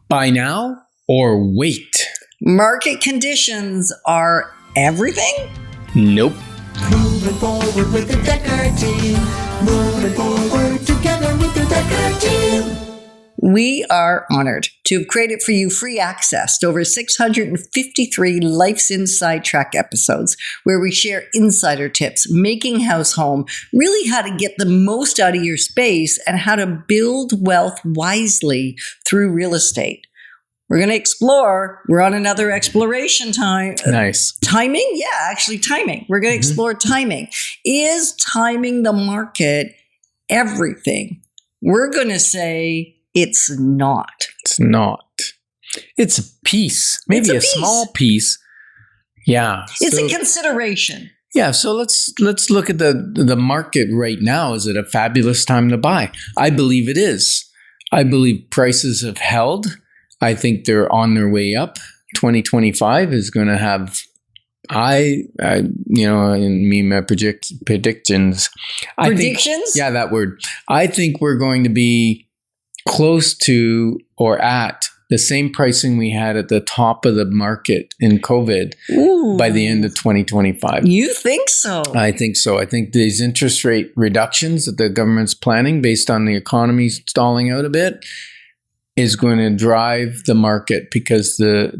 Buy now or wait? Market conditions are everything? Nope. Moving forward with the Dekker Team. Moving forward together with the Dekker Team. We are honored to have created for you free access to over 653 Life's Inside Track episodes where we share insider tips, making house home, really how to get the most out of your space and how to build wealth wisely through real estate. We're going to explore. We're on another exploration time. Nice. Timing? Yeah, actually timing. We're going to explore timing. Is timing the market everything? We're going to say it's not. It's not. It's a piece. Maybe a small piece. Yeah. It's a consideration. Yeah, so let's look at the market right now. Is it a fabulous time to buy? I believe it is. I believe prices have held. I think they're on their way up. 2025 is going to have, my predictions. Predictions? That word. I think we're going to be close to or at the same pricing we had at the top of the market in COVID by the end of 2025. You think so? I think so. I think these interest rate reductions that the government's planning based on the economy stalling out a bit is going to drive the market because the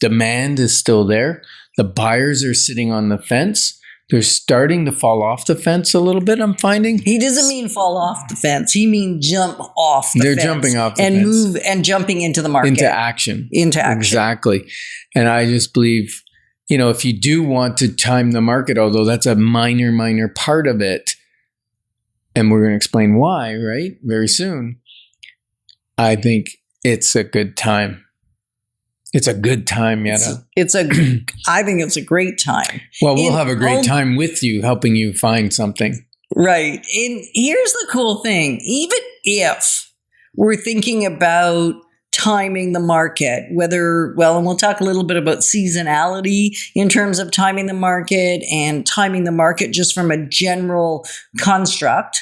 demand is still there. The buyers are sitting on the fence. They're starting to fall off the fence a little bit, I'm finding. He doesn't mean fall off the fence. He means jump off the fence. They're jumping off the fence. And move and jumping into the market. Into action. Exactly. And I just believe, if you do want to time the market, although that's a minor part of it, and we're going to explain why, right, very soon, I think it's a good time. It's a good time, Yetta. I think it's a great time. Well, we'll have a great time with you, helping you find something. Right. And here's the cool thing. Even if we're thinking about timing the market, and we'll talk a little bit about seasonality in terms of timing the market and timing the market just from a general construct.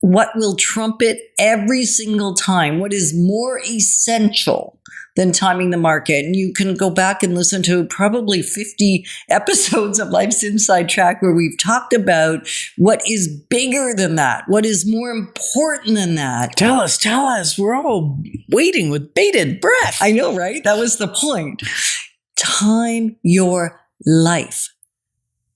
What will trump it every single time? What is more essential than timing the market? And you can go back and listen to probably 50 episodes of Life's Inside Track where we've talked about what is bigger than that, what is more important than that. Tell us. We're all waiting with bated breath. I know, right? That was the point. Time your life.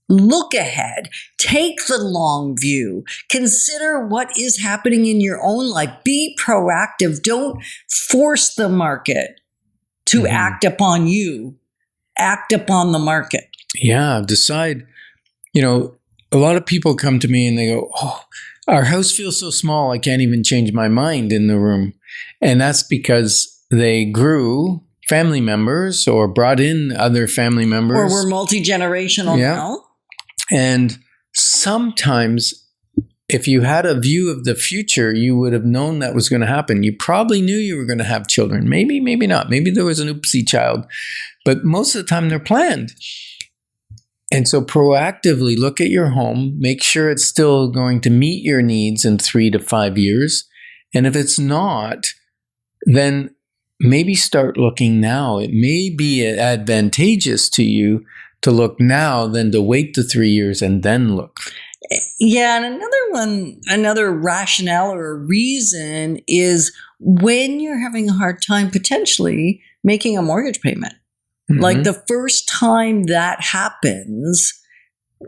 Look ahead. Take the long view. Consider what is happening in your own life. Be proactive. Don't force the market to act upon you. Act upon the market. Yeah, decide. A lot of people come to me and they go, "Oh, our house feels so small, I can't even change my mind in the room." And that's because they grew family members or brought in other family members. Or were multi-generational now. And sometimes if you had a view of the future, you would have known that was going to happen. You probably knew you were going to have children. Maybe not. Maybe there was an oopsie child. But most of the time they're planned. And so proactively look at your home. Make sure it's still going to meet your needs in 3 to 5 years. And if it's not, then maybe start looking now. It may be advantageous to you to look now than to wait the 3 years and then look. Yeah, and another rationale or a reason is when you're having a hard time potentially making a mortgage payment. Like the first time that happens,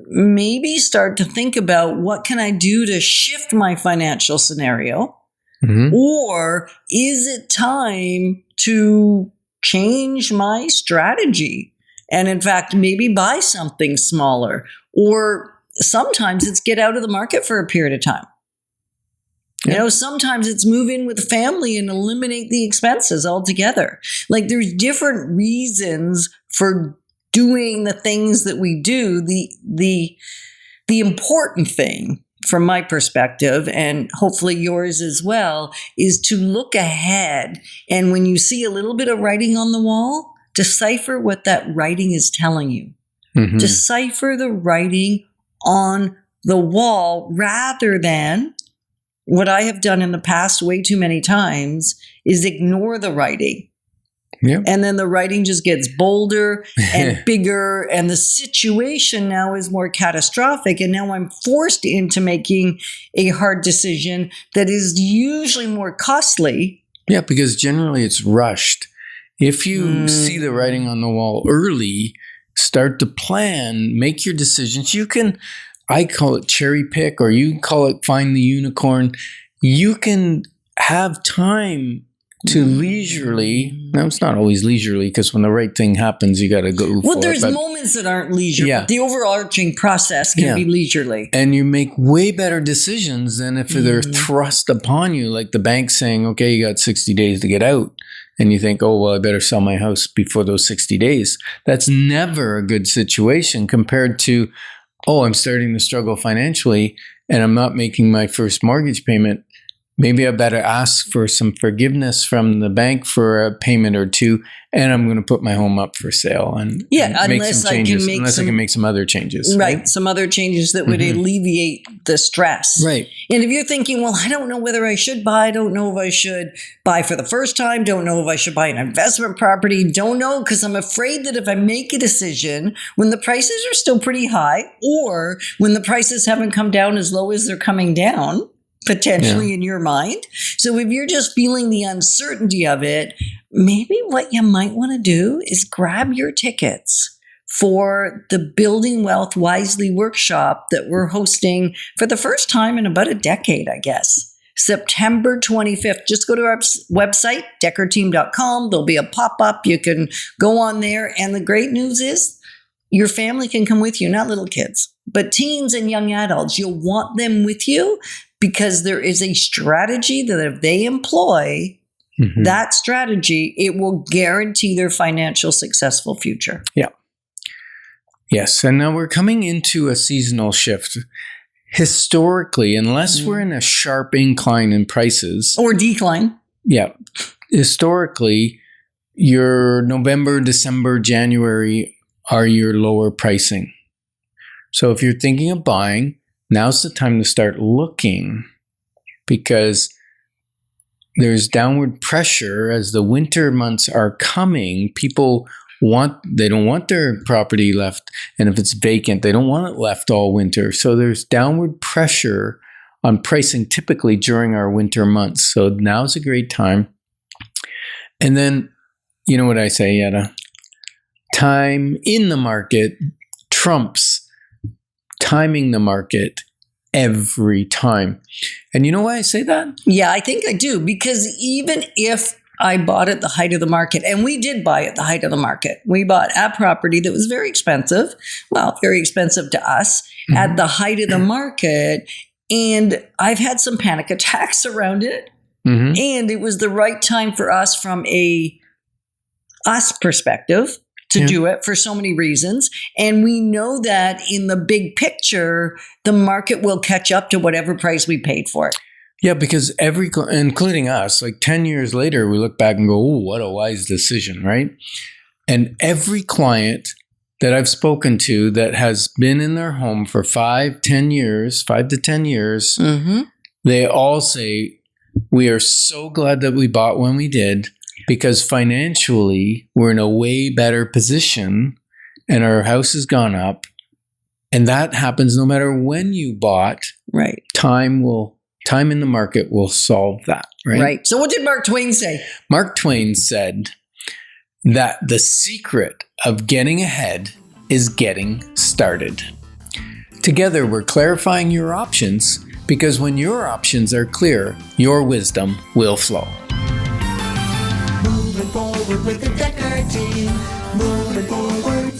maybe start to think about what can I do to shift my financial scenario? Or is it time to change my strategy? And in fact, maybe buy something smaller. Or sometimes it's get out of the market for a period of time. Yeah. Sometimes it's move in with family and eliminate the expenses altogether. Like there's different reasons for doing the things that we do. The important thing from my perspective, and hopefully yours as well, is to look ahead. And when you see a little bit of writing on the wall, decipher what that writing is telling you. Decipher the writing on the wall rather than what I have done in the past way too many times is ignore the writing. Yeah. And then the writing just gets bolder and bigger, and the situation now is more catastrophic. And now I'm forced into making a hard decision that is usually more costly. Yeah, because generally it's rushed. If you see the writing on the wall early, start to plan, make your decisions. You can, I call it cherry pick, or you call it find the unicorn. You can have time to leisurely. Now, it's not always leisurely, because when the right thing happens, you got to go for it. Well, there's moments that aren't leisurely. Yeah. The overarching process can be leisurely. And you make way better decisions than if they're thrust upon you, like the bank saying, okay, you got 60 days to get out. And you think, oh, well, I better sell my house before those 60 days. That's never a good situation compared to, oh, I'm starting to struggle financially and I'm not making my first mortgage payment. Maybe I better ask for some forgiveness from the bank for a payment or two, and I'm going to put my home up for sale and make some changes. Unless I can make some other changes. Right, some other changes that would alleviate the stress. Right. And if you're thinking, well, I don't know whether I should buy, don't know if I should buy for the first time, don't know if I should buy an investment property, don't know, because I'm afraid that if I make a decision when the prices are still pretty high, or when the prices haven't come down as low as they're coming down, potentially in your mind. So if you're just feeling the uncertainty of it, maybe what you might want to do is grab your tickets for the Building Wealth Wisely workshop that we're hosting for the first time in about a decade, I guess. September 25th. Just go to our website, dekkerteam.com. There'll be a pop-up. You can go on there. And the great news is your family can come with you, not little kids, but teens and young adults. You'll want them with you, because there is a strategy that if they employ that strategy, it will guarantee their financial successful future. Yeah. Yes. And now we're coming into a seasonal shift. Historically, unless we're in a sharp incline in prices. Or decline. Yeah. Historically, your November, December, January are your lower pricing. So if you're thinking of buying, now's the time to start looking, because there's downward pressure as the winter months are coming. People they don't want their property left. And if it's vacant, they don't want it left all winter. So there's downward pressure on pricing typically during our winter months. So now's a great time. And then, you know what I say, Yetta? Time in the market trumps timing the market every time. And you know why I say that? Yeah, I think I do. Because even if I bought at the height of the market, and we did buy at the height of the market, we bought a property that was very expensive. Well, very expensive to us at the height of the market. And I've had some panic attacks around it. And it was the right time for us from us perspective to do it for so many reasons. And we know that in the big picture, the market will catch up to whatever price we paid for it. Yeah, because including us, like 10 years later, we look back and go, oh, what a wise decision, right? And every client that I've spoken to that has been in their home for 5 to 10 years, they all say, we are so glad that we bought when we did, because financially, we're in a way better position and our house has gone up. And that happens no matter when you bought. Right. Time in the market will solve that. Right. Right. So what did Mark Twain say? Mark Twain said that the secret of getting ahead is getting started. Together, we're clarifying your options, because when your options are clear, your wisdom will flow. Moving forward with the Dekker Team. Moving forward